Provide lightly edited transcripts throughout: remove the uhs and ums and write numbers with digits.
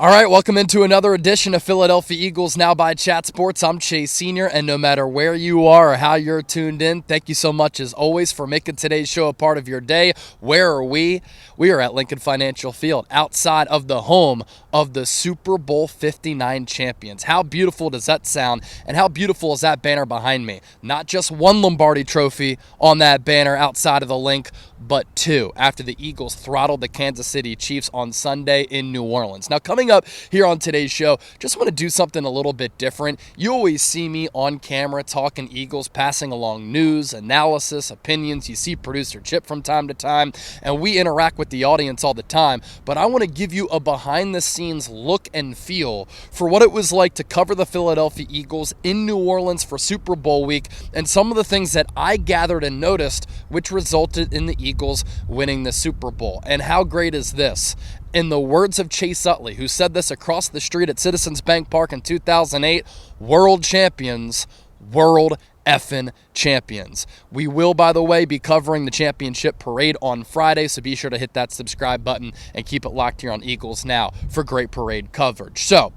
All right, welcome into another edition of Philadelphia Eagles Now by Chat Sports. I'm Chase Sr., and no matter where you are or how you're tuned in, thank you so much, as always, for making today's show a part of your day. Where are we? We are at Lincoln Financial Field, outside of the home of the Super Bowl 59 champions. How beautiful does that sound, and how beautiful is that banner behind me? Not just one Lombardi Trophy on that banner outside of the link, but two, after the Eagles throttled the Kansas City Chiefs on Sunday in New Orleans. Now, coming up here on today's show, just want to do something a little bit different. You always see me on camera talking Eagles, passing along news, analysis, opinions. You see producer Chip from time to time, and we interact with the audience all the time. But I want to give you a behind-the-scenes look and feel for what it was like to cover the Philadelphia Eagles in New Orleans for Super Bowl week, and some of the things that I gathered and noticed, which resulted in the Eagles winning the Super Bowl. And how great is this? In the words of Chase Utley, who said this across the street at Citizens Bank Park in 2008, world champions, world effing champions. We will, by the way, be covering the championship parade on Friday, so be sure to hit that subscribe button and keep it locked here on Eagles Now for great parade coverage. So,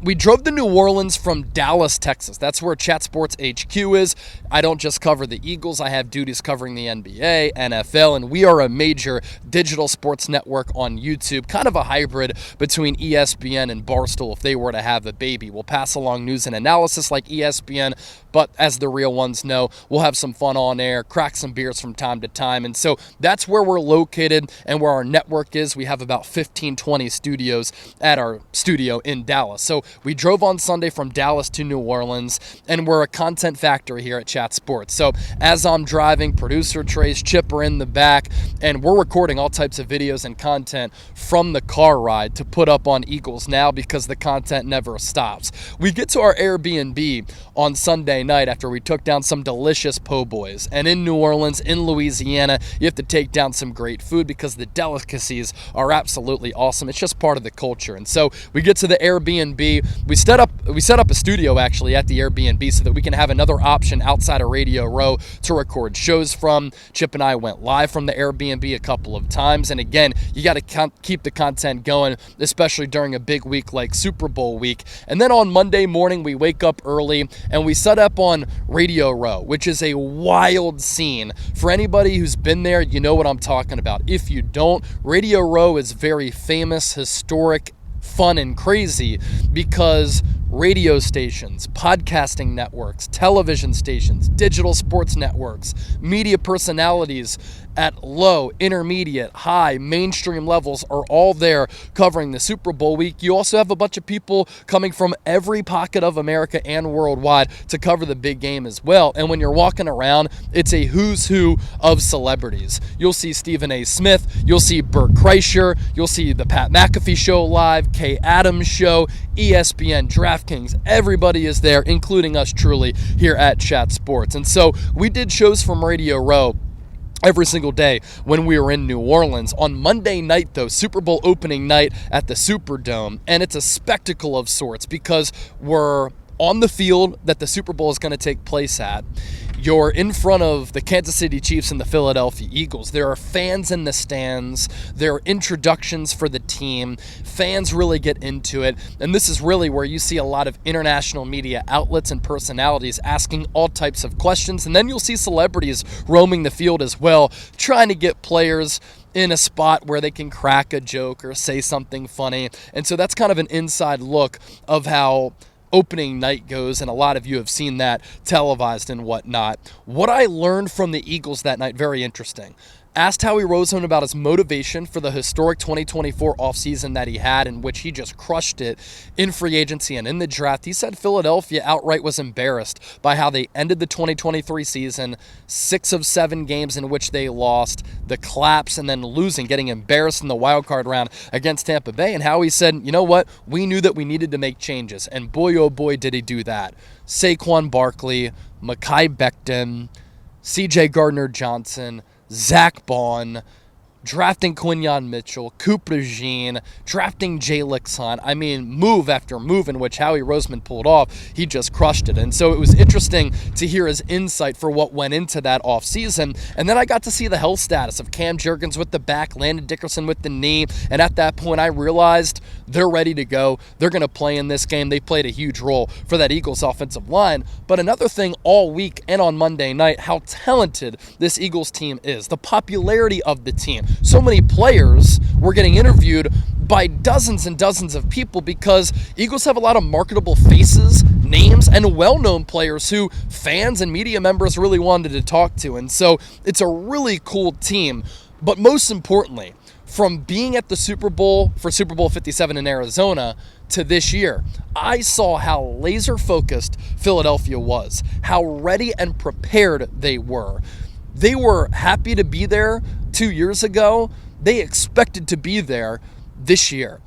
we drove to New Orleans from Dallas, Texas. That's where Chat Sports HQ is. I don't just cover the Eagles. I have duties covering the NBA, NFL, and we are a major digital sports network on YouTube, kind of a hybrid between ESPN and Barstool if they were to have a baby. We'll pass along news and analysis like ESPN, but as the real ones know, we'll have some fun on air, crack some beers from time to time. And so that's where we're located and where our network is. We have about 15, 20 studios at our studio in Dallas. So we drove on Sunday from Dallas to New Orleans, and we're a content factory here at Chat Sports. So as I'm driving, producer Trace, Chip are in the back, and we're recording all types of videos and content from the car ride to put up on Eagles Now because the content never stops. We get to our Airbnb on Sunday night after we took down some delicious po' boys. And in New Orleans, in Louisiana, you have to take down some great food because the delicacies are absolutely awesome. It's just part of the culture. And so we get to the Airbnb. We set up a studio actually at the Airbnb so that we can have another option outside of Radio Row to record shows from. Chip and I went live from the Airbnb a couple of times. And again, you got to keep the content going, especially during a big week like Super Bowl week. And then on Monday morning, we wake up early and we set up on Radio Row, which is a wild scene. For anybody who's been there, you know what I'm talking about. If you don't, Radio Row is very famous, historic, fun, and crazy because radio stations, podcasting networks, television stations, digital sports networks, media personalities at low, intermediate, high, mainstream levels are all there covering the Super Bowl week. You also have a bunch of people coming from every pocket of America and worldwide to cover the big game as well. And when you're walking around, it's a who's who of celebrities. You'll see Stephen A. Smith, you'll see Bert Kreischer, you'll see the Pat McAfee Show live, Kay Adams Show, ESPN, DraftKings. Everybody is there, including us truly here at Chat Sports. And so we did shows from Radio Row every single day when we were in New Orleans. On Monday night, though, Super Bowl opening night at the Superdome, and it's a spectacle of sorts because we're on the field that the Super Bowl is going to take place at. You're in front of the Kansas City Chiefs and the Philadelphia Eagles. There are fans in the stands. There are introductions for the team. Fans really get into it. And this is really where you see a lot of international media outlets and personalities asking all types of questions. And then you'll see celebrities roaming the field as well, trying to get players in a spot where they can crack a joke or say something funny. And so that's kind of an inside look of how opening night goes, and a lot of you have seen that televised and whatnot. What I learned from the Eagles that night, very interesting. Asked Howie Roseman about his motivation for the historic 2024 offseason that he had, in which he just crushed it in free agency and in the draft. He said Philadelphia outright was embarrassed by how they ended the 2023 season, 6 of 7 games in which they lost, the collapse, and then losing, getting embarrassed in the wild card round against Tampa Bay. And Howie said, you know what? We knew that we needed to make changes. And boy, oh boy, did he do that. Saquon Barkley, Mekhi Becton, C.J. Gardner-Johnson, Zach Bond, drafting Quinyon Mitchell, Cooper Jean, drafting Jay Lixon. I mean, move after move in which Howie Roseman pulled off, he just crushed it. And so it was interesting to hear his insight for what went into that offseason. And then I got to see the health status of Cam Jurgens with the back, Landon Dickerson with the knee. And at that point, I realized they're ready to go. They're going to play in this game. They played a huge role for that Eagles offensive line. But another thing all week and on Monday night, how talented this Eagles team is, the popularity of the team. So many players were getting interviewed by dozens and dozens of people because Eagles have a lot of marketable faces, names, and well-known players who fans and media members really wanted to talk to. And so it's a really cool team. But most importantly, from being at the Super Bowl for Super Bowl 57 in Arizona to this year, I saw how laser-focused Philadelphia was, how ready and prepared they were. They were happy to be there 2 years ago. They expected to be there this year.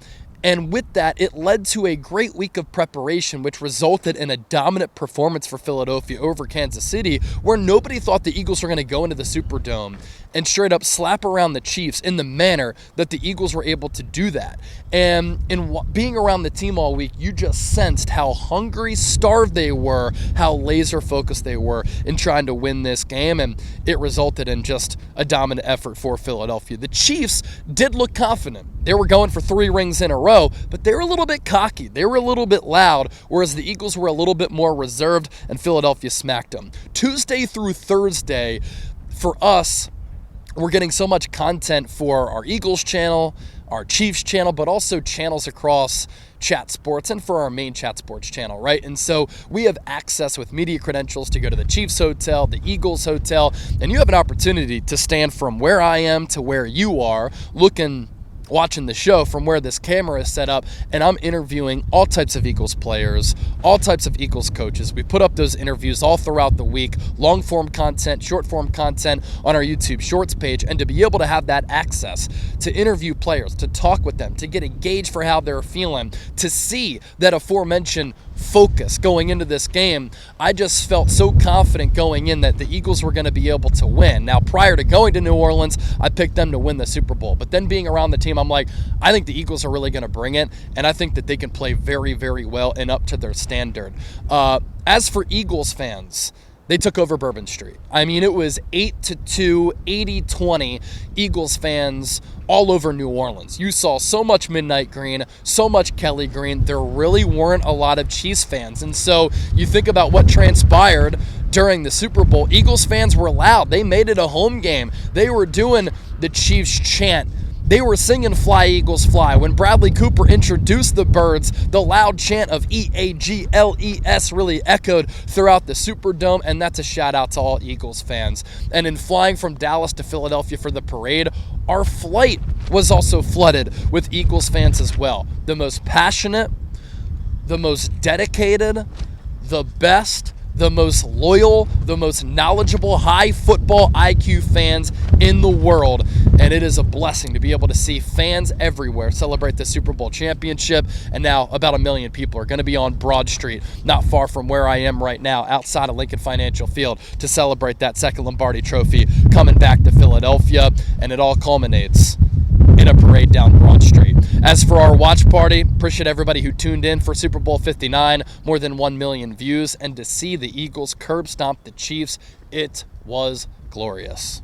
And with that, it led to a great week of preparation, which resulted in a dominant performance for Philadelphia over Kansas City, where nobody thought the Eagles were going to go into the Superdome and straight up slap around the Chiefs in the manner that the Eagles were able to do that. And in being around the team all week, you just sensed how hungry, starved they were, how laser focused they were in trying to win this game, and it resulted in just a dominant effort for Philadelphia. The Chiefs did look confident. They were going for 3 rings in a row, but they were a little bit cocky. They were a little bit loud, whereas the Eagles were a little bit more reserved, and Philadelphia smacked them. Tuesday through Thursday, for us, we're getting so much content for our Eagles channel, our Chiefs channel, but also channels across Chat Sports and for our main Chat Sports channel, right? And so we have access with media credentials to go to the Chiefs Hotel, the Eagles Hotel, and you have an opportunity to stand from where I am to where you are, watching the show from where this camera is set up, and I'm interviewing all types of Eagles players, all types of Eagles coaches. We put up those interviews all throughout the week, long-form content, short-form content on our YouTube Shorts page, and to be able to have that access to interview players, to talk with them, to get a gauge for how they're feeling, to see that aforementioned focus going into this game, I just felt so confident going in that the Eagles were going to be able to win. Now, prior to going to New Orleans, I picked them to win the Super Bowl. But then being around the team, I'm like, I think the Eagles are really going to bring it, and I think that they can play very, very well and up to their standard. As for Eagles fans, they took over Bourbon Street. I mean, it was 8-2, 80-20 Eagles fans all over New Orleans. You saw so much midnight green, so much Kelly green. There really weren't a lot of Chiefs fans. And so you think about what transpired during the Super Bowl. Eagles fans were loud. They made it a home game. They were doing the Chiefs chant. They were singing Fly, Eagles, Fly. When Bradley Cooper introduced the Birds, the loud chant of E-A-G-L-E-S really echoed throughout the Superdome, and that's a shout-out to all Eagles fans. And in flying from Dallas to Philadelphia for the parade, our flight was also flooded with Eagles fans as well. The most passionate, the most dedicated, the best, the most loyal, the most knowledgeable, high football IQ fans in the world. And it is a blessing to be able to see fans everywhere celebrate the Super Bowl championship. And now about 1 million people are going to be on Broad Street, not far from where I am right now, outside of Lincoln Financial Field, to celebrate that second Lombardi Trophy coming back to Philadelphia. And it all culminates in a parade down Broad Street. As for our watch party, appreciate everybody who tuned in for Super Bowl 59, more than 1 million views, and to see the Eagles curb stomp the Chiefs, it was glorious.